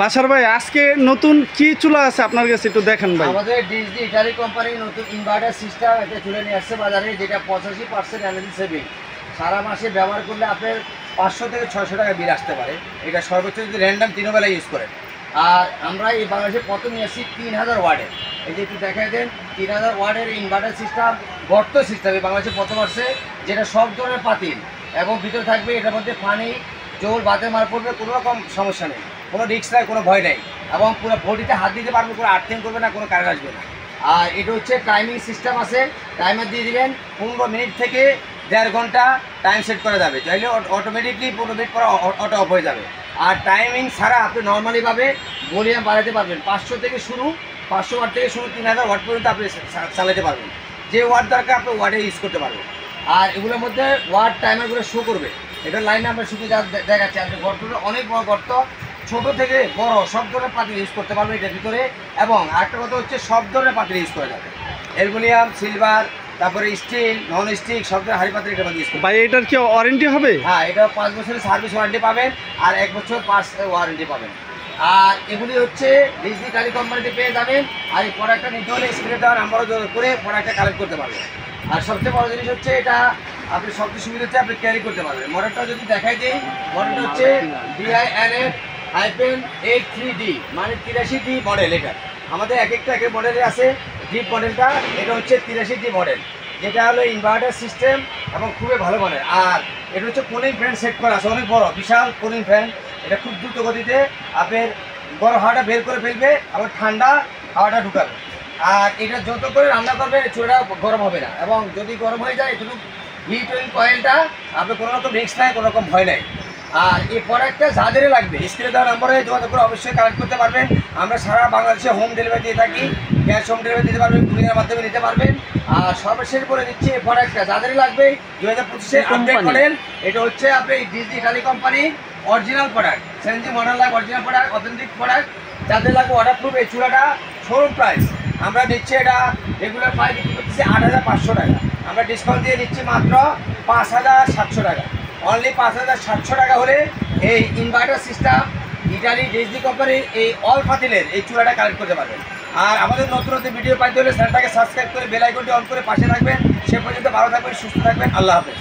বাশার ভাই আজকে নতুন কি চুলা আছে আপনার কাছে একটু দেখেন ভাই। আমাদের ডিজনি ইটালি কোম্পানির নতুন ইনভার্টার সিস্টেম একটা চুলে নিয়ে আসছে বাজারে, যেটা 85% এনার্জি সেভিং। সারা মাসে ব্যবহার করলে আপনার 500 থেকে 600 টাকা বিল আসতে পারে। এটা সর্বোচ্চ যদি র্যান্ডাম 3 বেলা ইউজ করেন। আর আমরা এই বাংলাদেশে প্রথম নিয়ে আসছি 3000 ওয়াটের। এই যে একটু দেখাই দেন, 3000 ওয়াটের ইনভার্টার সিস্টেম, গর্ত সিস্টেম এই বাংলাদেশে প্রথম আসছে, যেটা সব ধরনের পাতিল এবং ভিতরে থাকবে এটার মধ্যে পানি জল বাতে মার পড়বে, কোনো রকম সমস্যা নেই, কোনো রিস্ক নাই, কোনো ভয় নেই, এবং পুরো বডিতে হাত দিতে পারবে, কোনো আর্থিং করবে না, কোনো কারেন্ট আসবে না। আর এটা হচ্ছে টাইমিং সিস্টেম আছে, টাইমার দিয়ে দিবেন 15 মিনিট থেকে 1.5 ঘন্টা টাইম সেট করা যাবে, চাইলে অটোমেটিকলি 15 মিনিট পর অটো অফ হয়ে যাবে। আর টাইমিং ছাড়া আপনি নর্মালিভাবে ভলিউম বাড়াতে পারবেন, 500 থেকে শুরু, 500 ওয়াট থেকে শুরু 3000 ওয়াট পর্যন্ত আপনি চালাতে পারবেন, যে ওয়াট দরকার আপনি ওয়াটে ইউজ করতে পারবেন। আর এগুলোর মধ্যে ওয়াট টাইমারগুলো শো করবে, এটার লাইনে আমরা শুধু দেখাচ্ছি। আর গর্তটা অনেক বড় গর্ত, ছোট থেকে বড় সব ধরনের পাতিল ইউজ করতে পারবে এটার ভিতরে। এবং আরেকটা কথা হচ্ছে সব ধরনের পাতিল ইউজ করা যাবে, অ্যালুমিনিয়াম, সিলভার, তারপরে স্টিল, নন স্টিক, সব ধরনের হাড়ি পাতিল এটার মধ্যে ইউজ করবে। ভাই এটার কি ওয়ারেন্টি হবে? হ্যাঁ, এটা 5 বছরের সার্ভিস ওয়ারেন্টি পাবেন আর 1 বছর পার্টস ওয়ারেন্টি পাবেন। আর এগুলি হচ্ছে ডিজনি ইটালি কোম্পানিতে পেয়ে যাবেন। আর এই প্রোডাক্টটা নিতে হলে স্ক্রিনে দেওয়া নাম্বারও করে প্রোডাক্টটা কালেক্ট করতে পারবেন। আর সবচেয়ে বড় জিনিস হচ্ছে এটা আপনি সবচেয়ে সুবিধা হচ্ছে আপনি ক্যারি করতে পারবেন। মডেলটা যদি দেখাই দিই, মডেলটা হচ্ছে DINF-83D, মানে 83D মডেল। এটা আমাদের এক একটা মডেলে আছে। ডিপ মডেলটা এটা হচ্ছে 83D মডেল, যেটা হলো ইনভার্টার সিস্টেম এবং খুবই ভালো মডেল। আর এটা হচ্ছে কুলিং ফ্যান সেট করা আছে, অনেক বড় বিশাল কুলিং ফ্যান। এটা খুব দ্রুত গতিতে আপনার গরম হাওয়াটা বের করে ফেলবে, আবার ঠান্ডা হাওয়াটা ঢুকাবে। আর এটা যত করে রান্না করবে চুলাটা গরম হবে না, এবং যদি গরম হয়ে যায় একটু হিট ওয়েল কয়েলটা আপনি কোনো রকম রিস্ক নাই, কোনো রকম ভয় নাই। আর এই প্রোডাক্টটা যাদের লাগবে স্ক্রিনে দেওয়া নম্বরে যোগাযোগ করে অবশ্যই কালেক্ট করতে পারবেন। আমরা সারা বাংলাদেশে হোম ডেলিভারি দিয়ে থাকি, ক্যাশ হোম ডেলিভারি দিতে পারবেন, কুরিয়ারের মাধ্যমে নিতে পারবেন। আর সর্বশেষ করে দিচ্ছি এই প্রোডাক্টটা যাদের লাগবে 2025-এর আপডেট মডেল। এটা হচ্ছে আপনি Disney Italy company original product, CNG model live original product, authentic product. যাদের লাগবে অর্ডার প্রুফ। এই চুলাটা শোরুম প্রাইস আমরা দিচ্ছি, এটা রেগুলার প্রাইস বিক্রি করতেছি 8500 টাকা, আমরা ডিসকাউন্ট দিয়ে দিচ্ছি মাত্র 5700 টাকা। অনলি 5700 টাকা হলে এই ইনভার্টার সিস্টেম ইটালি ডিজনি কোম্পানির এই অল পাতিলের এই চুলাটা কালেক্ট করতে পারবেন। আর আমাদের নতুন নতুন ভিডিও পাইতে হলে চ্যানেলটাকে সাবস্ক্রাইব করে বেল আইকনটি অন করে পাশে থাকবেন। সে পর্যন্ত ভালো থাকবেন, সুস্থ থাকবেন। আল্লাহ হাফেজ।